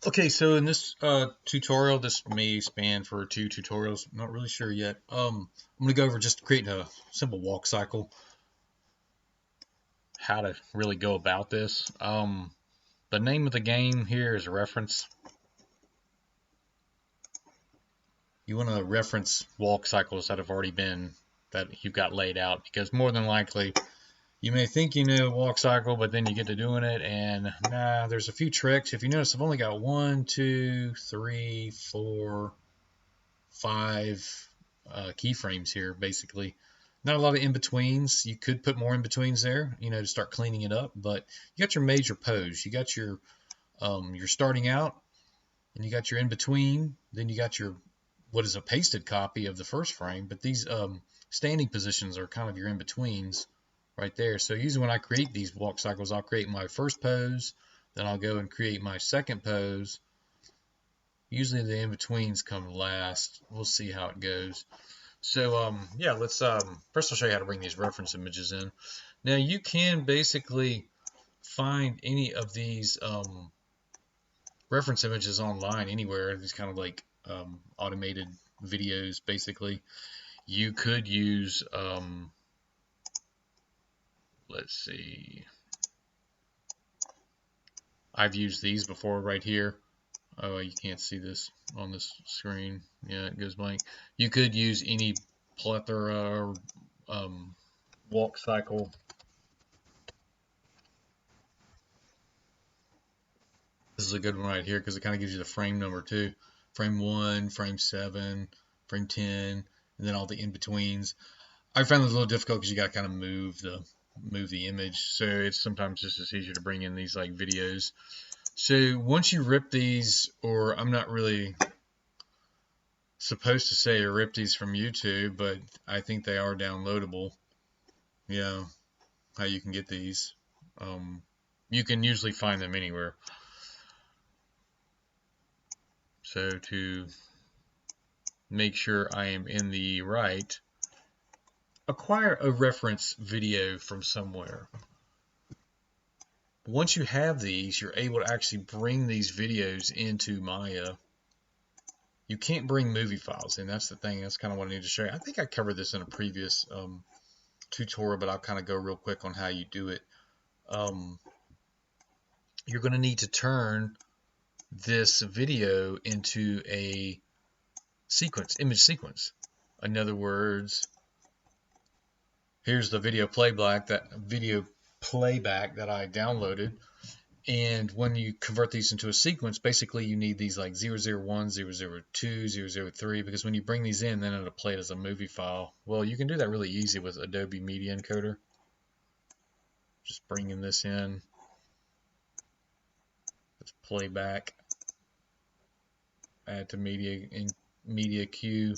Okay, so in this tutorial, this may span for 2 tutorials. I'm not really sure yet. I'm going to go over just creating a simple walk cycle, how to really go about this. The name of the game here is reference. You want to reference walk cycles that have already been, that you've got laid out, because more than likely you may think you know walk cycle, but then you get to doing it, and there's a few tricks. If you notice, I've only got 1, 2, 3, 4, 5 keyframes here, basically. Not a lot of in-betweens. You could put more in-betweens there, to start cleaning it up, but you got your major pose. You got your starting out, and you got your in-between, then you got your what is a pasted copy of the first frame, but these standing positions are kind of your in-betweens right there. So usually when I create these walk cycles, I'll create my first pose, then I'll go and create my second pose. Usually the in-betweens come last. We'll see how it goes. So yeah, let's first I'll show you how to bring these reference images in. Now you can basically find any of these reference images online anywhere. These kind of like automated videos, basically. You could use let's see, I've used these before right here. Oh, you can't see this on this screen. Yeah, it goes blank. You could use any plethora walk cycle. This is a good one right here because it kind of gives you the frame number too. Frame 1, frame 7, frame 10, and then all the in-betweens. I found this a little difficult because you got to kind of move the image, so it's sometimes just as easier to bring in these like videos. So once you rip these, or I'm not really supposed to say I rip these from YouTube, but I think they are downloadable. Yeah, how you can get these. You can usually find them anywhere. So to make sure I am in the right, acquire a reference video from somewhere. Once you have these, you're able to actually bring these videos into Maya. You can't bring movie files in. That's the thing. That's kind of what I need to show you. I think I covered this in a previous tutorial, but I'll kind of go real quick on how you do it. You're going to need to turn this video into a sequence, image sequence. In other words, here's the video playback that I downloaded. And when you convert these into a sequence, basically you need these like 001, 002, 003, because when you bring these in, then it'll play it as a movie file. Well, you can do that really easy with Adobe Media Encoder. Just bringing this in. Let's play back. Add to media queue.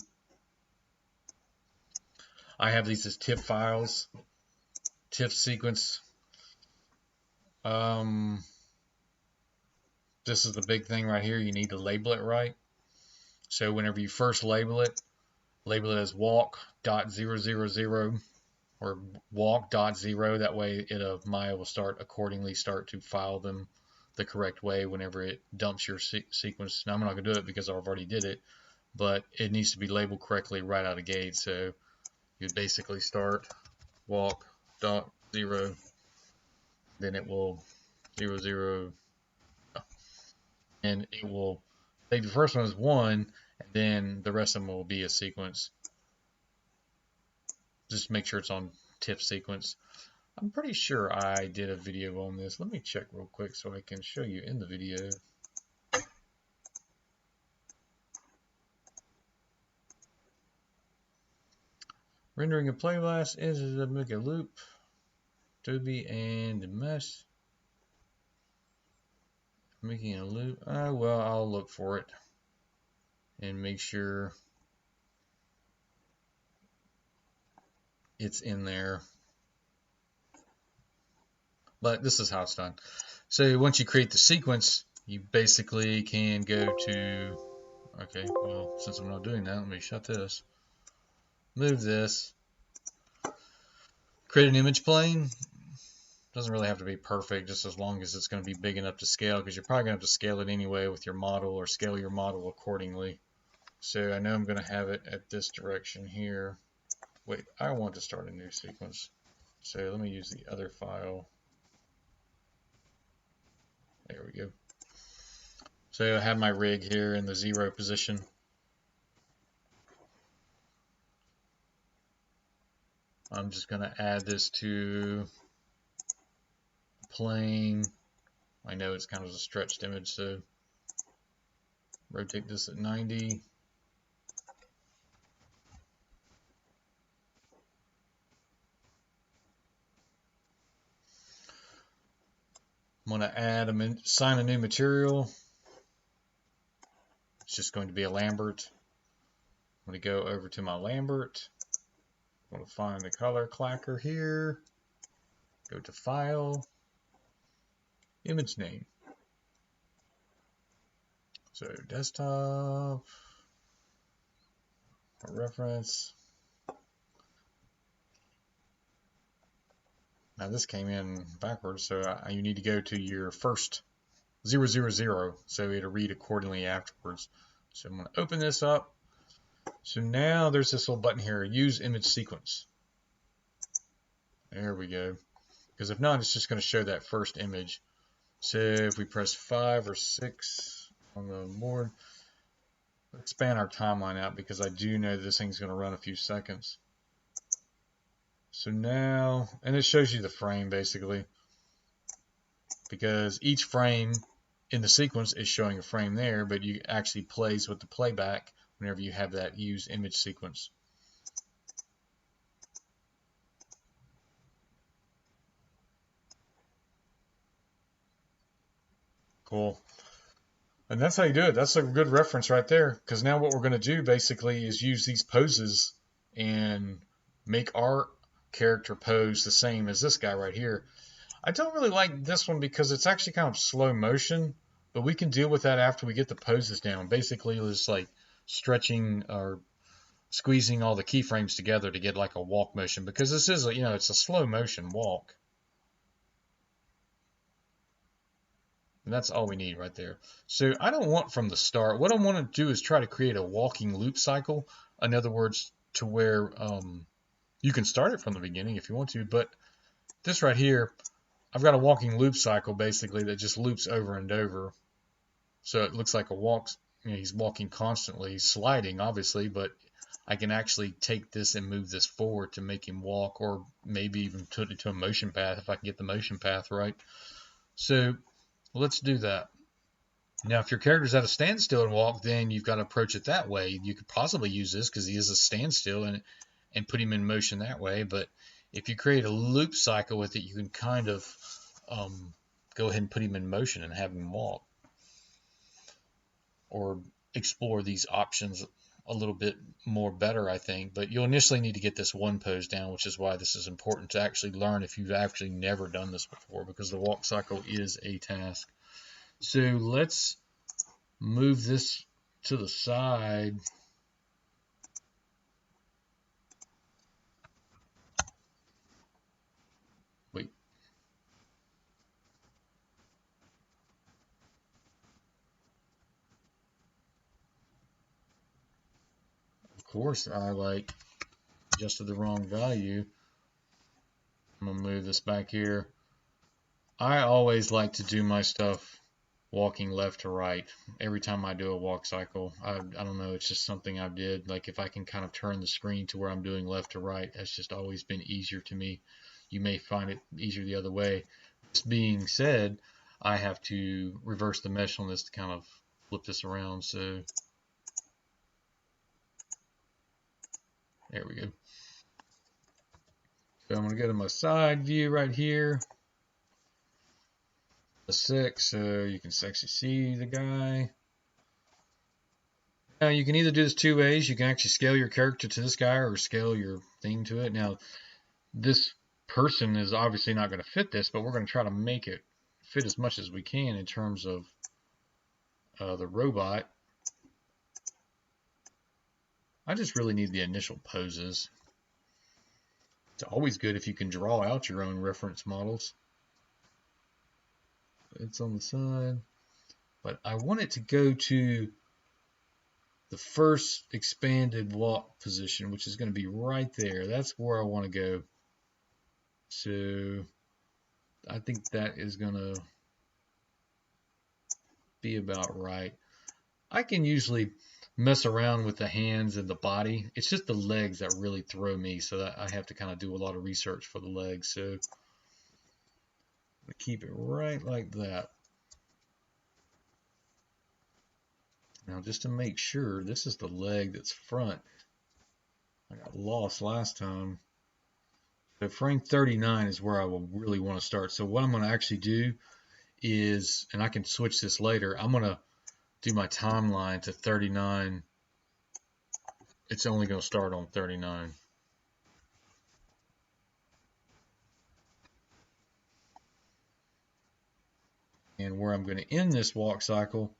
I have these as TIFF files. TIFF sequence. This is the big thing right here. You need to label it right. So whenever you first label it as walk.000 or walk.0. That way Maya will start to file them the correct way whenever it dumps your sequence. Now I'm not going to do it because I've already did it, but it needs to be labeled correctly right out of the gate. So you basically start walk.0, then it will 00, and it will say the first one is 1, and then the rest of them will be a sequence. Just make sure it's on TIFF sequence. I'm pretty sure I did a video on this. Let me check real quick so I can show you in the video. Rendering a playlist is to make a loop. Adobe and mesh. Making a loop. Well, I'll look for it and make sure it's in there. But this is how it's done. So once you create the sequence, you basically can go to, okay, well, since I'm not doing that, let me shut this. Move this. Create an image plane. Doesn't really have to be perfect, just as long as it's going to be big enough to scale, because you're probably going to have to scale it anyway with your model, or scale your model accordingly. So I know I'm going to have it at this direction here. Wait, I want to start a new sequence. So let me use the other file. There we go. So I have my rig here in the 0 position. I'm just going to add this to plane. I know it's kind of a stretched image, so rotate this at 90. I'm going to assign a new material. It's just going to be a Lambert. I'm going to go over to my Lambert. I'm going to find the color clacker here. Go to File, Image Name. So desktop, a reference. Now this came in backwards, so you need to go to your first 000, so it'll read accordingly afterwards. So I'm going to open this up. So now there's this little button here, Use Image Sequence. There we go. Because if not, it's just going to show that first image. So if we press 5 or 6 on the board, let's expand our timeline out, because I do know this thing's going to run a few seconds. So now, and it shows you the frame basically, because each frame in the sequence is showing a frame there, but you actually plays with the playback whenever you have that use image sequence. Cool. And that's how you do it. That's a good reference right there, because now what we're going to do basically is use these poses and make our character pose the same as this guy right here. I don't really like this one because it's actually kind of slow motion, but we can deal with that after we get the poses down. Basically, it's like stretching or squeezing all the keyframes together to get like a walk motion, because this is it's a slow motion walk. And that's all we need right there. So I don't want from the start. What I want to do is try to create a walking loop cycle. In other words, to where you can start it from the beginning if you want to, but this right here, I've got a walking loop cycle basically that just loops over and over. So it looks like a walk. He's walking constantly, sliding obviously, but I can actually take this and move this forward to make him walk, or maybe even put it to a motion path if I can get the motion path right. So let's do that. Now, if your character's at a standstill and walk, then you've got to approach it that way. You could possibly use this because he is a standstill and put him in motion that way. But if you create a loop cycle with it, you can kind of go ahead and put him in motion and have him walk, or explore these options a little bit more better, I think. But you'll initially need to get this one pose down, which is why this is important to actually learn if you've actually never done this before, because the walk cycle is a task. So let's move this to the side. Wait. Of course, I adjusted the wrong value. I'm going to move this back here. I always like to do my stuff walking left to right every time I do a walk cycle. I don't know, it's just something I did. Like if I can kind of turn the screen to where I'm doing left to right, that's just always been easier to me. You may find it easier the other way. This being said, I have to reverse the mesh on this to kind of flip this around. So there we go. So I'm going to go to my side view right here. 6, so you can actually see the guy. Now you can either do this two ways. You can actually scale your character to this guy or scale your thing to it. Now this person is obviously not going to fit this, but we're going to try to make it fit as much as we can in terms of the robot. I just really need the initial poses. It's always good if you can draw out your own reference models. It's on the side, but I want it to go to the first expanded walk position, which is going to be right there. That's where I want to go. So I think that is going to be about right. I can usually mess around with the hands and the body. It's just the legs that really throw me, so that I have to kind of do a lot of research for the legs. So I keep it right like that. Now, just to make sure, this is the leg that's front. I got lost last time. So frame 39 is where I will really want to start. So what I'm going to actually do is, and I can switch this later, I'm going to do my timeline to 39. It's only going to start on 39. And where I'm going to end this walk cycle,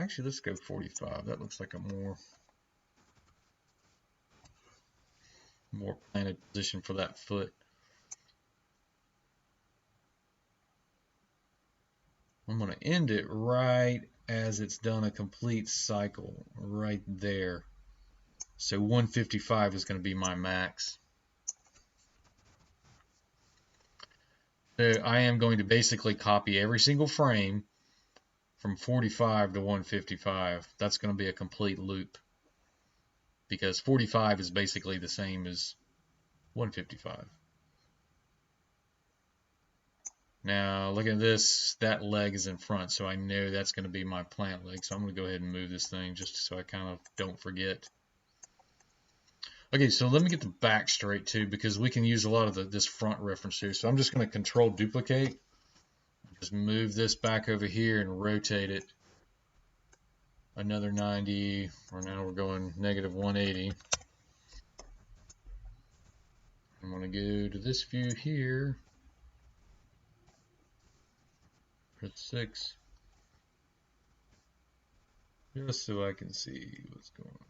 actually let's go 45. That looks like a more planted position for that foot. I'm going to end it right as it's done a complete cycle, right there. So 155 is going to be my max. So I am going to basically copy every single frame from 45 to 155. That's going to be a complete loop, because 45 is basically the same as 155. Now look at this, that leg is in front, so I know that's going to be my plant leg. So I'm going to go ahead and move this thing just so I kind of don't forget. Okay, so let me get the back straight too, because we can use a lot of this front reference here. So I'm just going to control duplicate, just move this back over here and rotate it another 90, or now we're going negative 180. I'm going to go to this view here, press 6, just so I can see what's going on.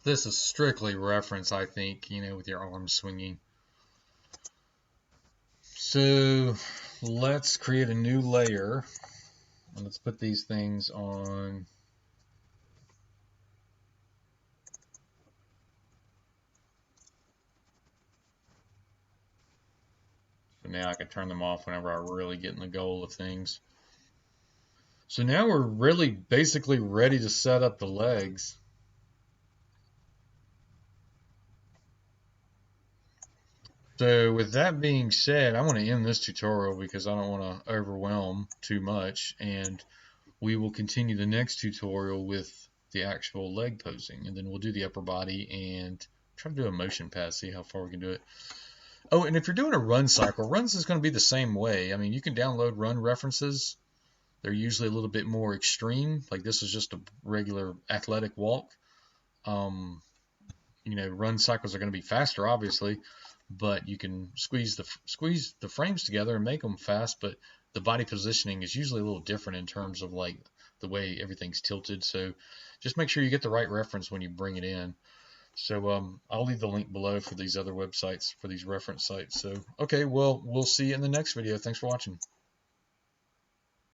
This is strictly reference, I think, with your arm swinging. So let's create a new layer, and let's put these things on. So now I can turn them off whenever I really get in the goal of things. So now we're really basically ready to set up the legs. So with that being said, I want to end this tutorial because I don't want to overwhelm too much, and we will continue the next tutorial with the actual leg posing, and then we'll do the upper body and try to do a motion pass, see how far we can do it. Oh, and if you're doing a run cycle, runs is going to be the same way. I mean, you can download run references. They're usually a little bit more extreme. Like this is just a regular athletic walk. Run cycles are going to be faster, obviously, but you can squeeze the frames together and make them fast. But the body positioning is usually a little different in terms of like the way everything's tilted. So just make sure you get the right reference when you bring it in. So I'll leave the link below for these other websites, for these reference sites. So okay, well, we'll see you in the next video. Thanks for watching.